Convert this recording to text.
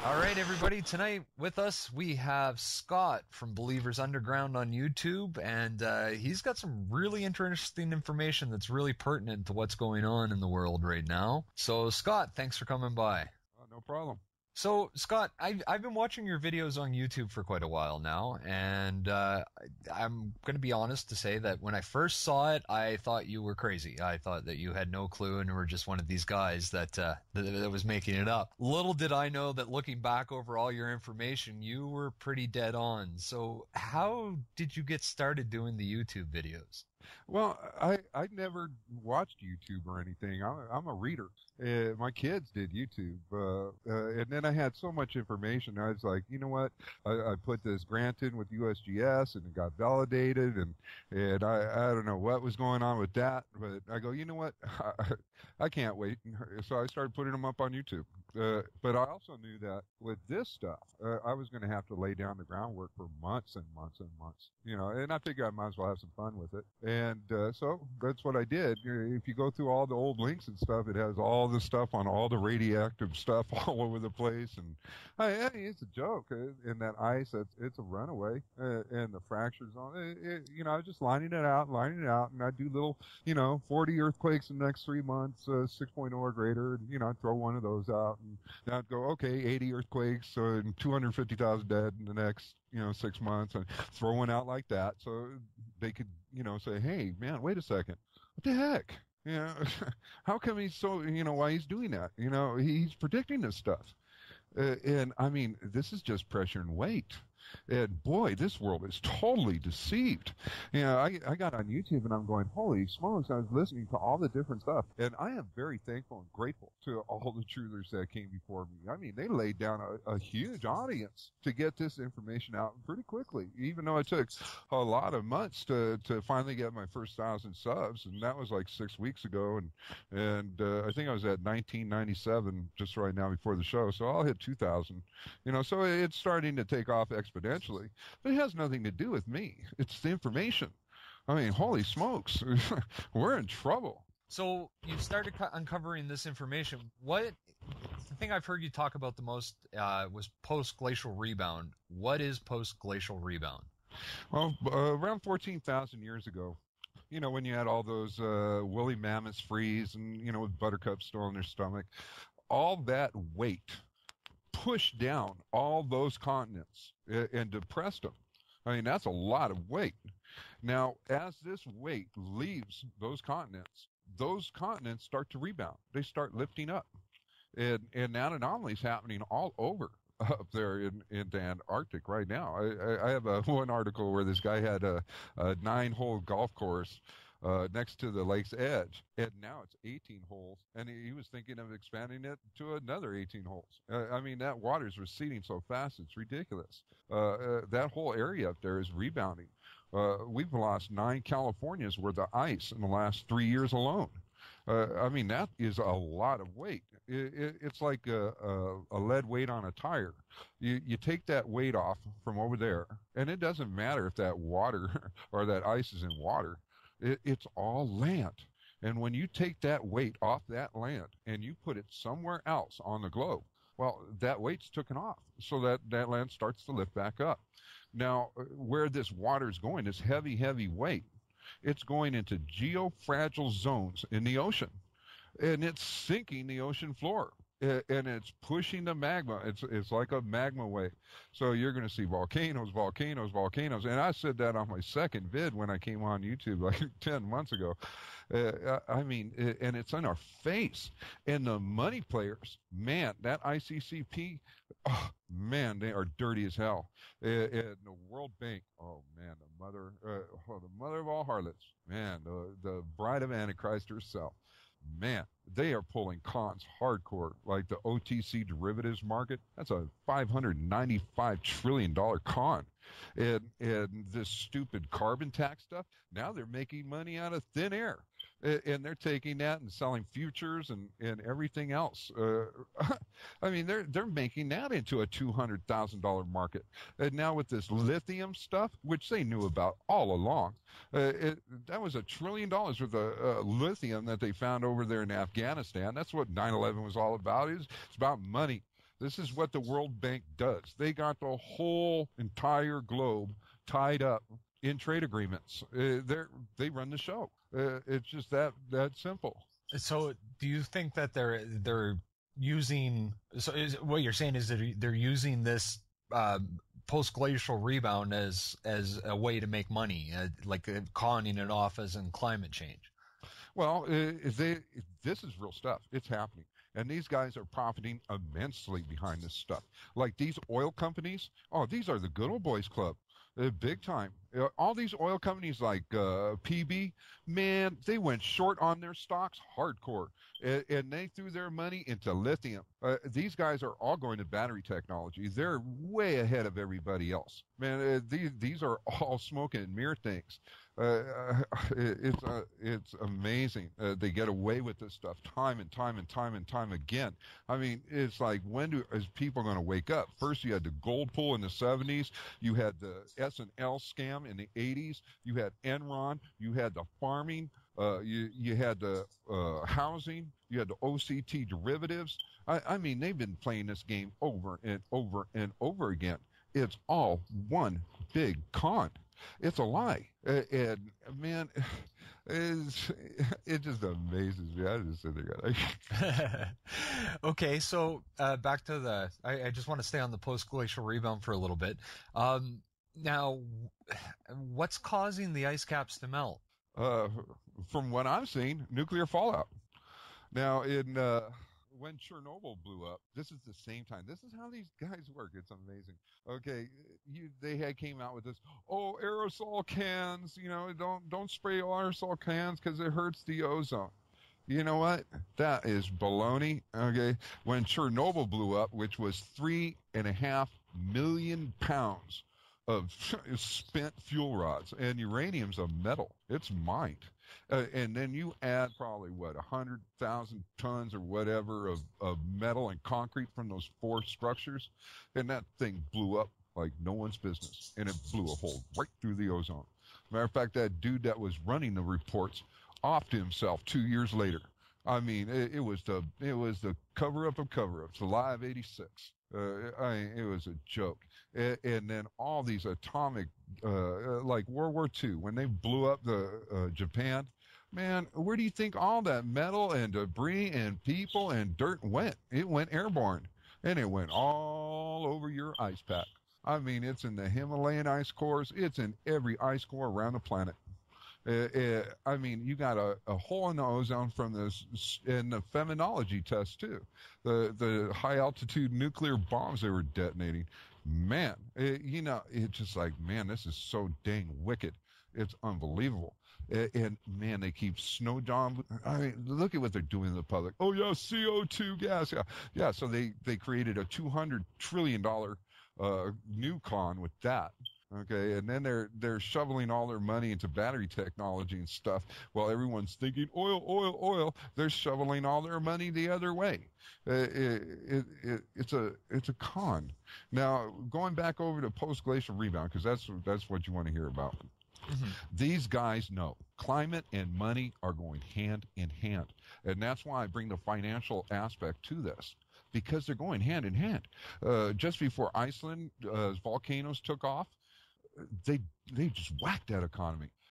All right, everybody. Tonight with us, we have Scott from Believers Underground on YouTube, and he's got some really interesting information that's really pertinent to what's going on in the world right now. So, Scott, thanks for coming by. No problem. So, Scott, I've been watching your videos on YouTube for quite a while now, and I'm going to be honest to say that when I first saw it, I thought you were crazy. I thought that you had no clue and were just one of these guys that was making it up. Little did I know that looking back over all your information, you were pretty dead on. So, how did you get started doing the YouTube videos? Well, I never watched YouTube or anything. I'm a reader. My kids did YouTube, and then I had so much information. I was like, you know what? I put this grant in with USGS, and it got validated, and I don't know what was going on with that, but I go, you know what? I can't wait. So I started putting them up on YouTube. But I also knew that with this stuff, I was going to have to lay down the groundwork for months and months and months. And I figured I might as well have some fun with it. And so that's what I did. If you go through all the old links and stuff, it has all the stuff on all the radioactive stuff all over the place. And it's a joke. And that ice, it's a runaway. And the fractures on it. I was just lining it out. And I'd do little, 40 earthquakes in the next 3 months, 6.0 or greater. And, I'd throw one of those out. And I'd go, okay, 80 earthquakes and 250,000 dead in the next 6 months, and throw one out like that so they could, say, hey, man, wait a second. What the heck? How come he's so, why he's doing that? He's predicting this stuff. And I mean, this is just pressure and weight. And boy, this world is totally deceived. I got on YouTube and I'm going, holy smokes, I was listening to all the different stuff. And I am very thankful and grateful to all the truthers that came before me. I mean, they laid down a huge audience to get this information out pretty quickly, even though it took a lot of months to finally get my first 1,000 subs. And that was like 6 weeks ago. And I think I was at 1997 just right now before the show. So I'll hit 2,000, so it's starting to take off exponentially. But it has nothing to do with me. It's the information. I mean, holy smokes, we're in trouble. So you started uncovering this information. The thing I've heard you talk about the most was post-glacial rebound. What is post-glacial rebound? Well, around 14,000 years ago, when you had all those woolly mammoths freeze and, with buttercups still in their stomach, all that weight pushed down all those continents and depressed them. I mean, that's a lot of weight. Now, as this weight leaves those continents start to rebound. They start lifting up. And that anomaly is happening all over up there in the Antarctic right now. I have one article where this guy had a 9-hole golf course next to the lake's edge, and now it's 18 holes, and he was thinking of expanding it to another 18 holes. I mean, that water's receding so fast, it's ridiculous. That whole area up there is rebounding. We've lost 9 Californias worth of ice in the last 3 years alone. I mean, that is a lot of weight. It's like a lead weight on a tire. You take that weight off from over there, and it doesn't matter if that water or that ice is in water. It's all land. And when you take that weight off that land and you put it somewhere else on the globe, well, that weight's taken off. So that land starts to lift back up. Now, where this water is going, this heavy weight, it's going into geofragile zones in the ocean. And it's sinking the ocean floor. And it's pushing the magma. It's like a magma wave. So you're going to see volcanoes. And I said that on my second vid when I came on YouTube like 10 months ago. I mean, and it's in our face. And the money players, man, that ICCP, oh, man, they are dirty as hell. And the World Bank, oh man, the mother of all harlots, man, the bride of Antichrist herself. Man, they are pulling cons hardcore, like the OTC derivatives market. That's a $595 trillion con. And this stupid carbon tax stuff, now they're making money out of thin air. And they're taking that and selling futures and everything else. I mean, they're making that into a $200,000 market. And now with this lithium stuff, which they knew about all along, that was $1 trillion worth of lithium that they found over there in Afghanistan. That's what 9/11 was all about. It's about money. This is what the World Bank does. They got the whole entire globe tied up in trade agreements. They run the show. It's just that simple. So, do you think that they're using? So, what you're saying is that they're using this post-glacial rebound as a way to make money, like conning it off as in climate change? Well, this is real stuff. It's happening. And these guys are profiting immensely behind this stuff. Like these oil companies, these are the good old boys club. Big time. All these oil companies like PB, man, they went short on their stocks hardcore. And they threw their money into lithium. These guys are all going to battery technology. They're way ahead of everybody else. Man, these are all smoke and mirror things. It's amazing. They get away with this stuff time and time and time and time again. I mean, it's like, is people going to wake up? First, you had the gold pool in the 70s. You had the S&L scam in the 80s. You had Enron. You had the farming. You had the housing. You had the OCT derivatives. I mean, they've been playing this game over and over and over again. It's all one big con. It's a lie. And man, it just amazes me. I just sit there. Okay, so back to I just want to stay on the post-glacial rebound for a little bit. Now, what's causing the ice caps to melt? From what I'm seeing, nuclear fallout. Now, when Chernobyl blew up, this is the same time. This is how these guys work. It's amazing. Okay, they came out with this. Oh, aerosol cans. Don't spray aerosol cans because it hurts the ozone. You know what? That is baloney. Okay, when Chernobyl blew up, which was 3.5 million pounds of spent fuel rods, and uranium's a metal. It's mined. And then you add probably 100,000 tons or whatever of metal and concrete from those 4 structures, and that thing blew up like no one's business, and it blew a hole right through the ozone. Matter of fact, that dude that was running the reports offed himself 2 years later. I mean, it was the cover-up of cover-ups, the lie of '86. It was a joke. And then all these atomic, like World War II, when they blew up the Japan, man, where do you think all that metal and debris and people and dirt went? It went airborne, and it went all over your ice pack. I mean, it's in the Himalayan ice cores. It's in every ice core around the planet. I mean, you got a hole in the ozone from this, and the phenomenology test too. The high altitude nuclear bombs they were detonating. Man, it's just like, man, this is so dang wicked. It's unbelievable. And man, they keep snow dump. I mean, look at what they're doing to the public. Oh yeah, CO2 gas. Yeah. So they created a $200 trillion new con with that. Okay, and then they're shoveling all their money into battery technology and stuff while everyone's thinking oil. They're shoveling all their money the other way. It's a con. Now, going back over to post-glacial rebound, because that's what you want to hear about. Mm-hmm. These guys know climate and money are going hand in hand, and that's why I bring the financial aspect to this. Because they're going hand in hand. Just before Iceland's volcanoes took off, they just whacked that economy.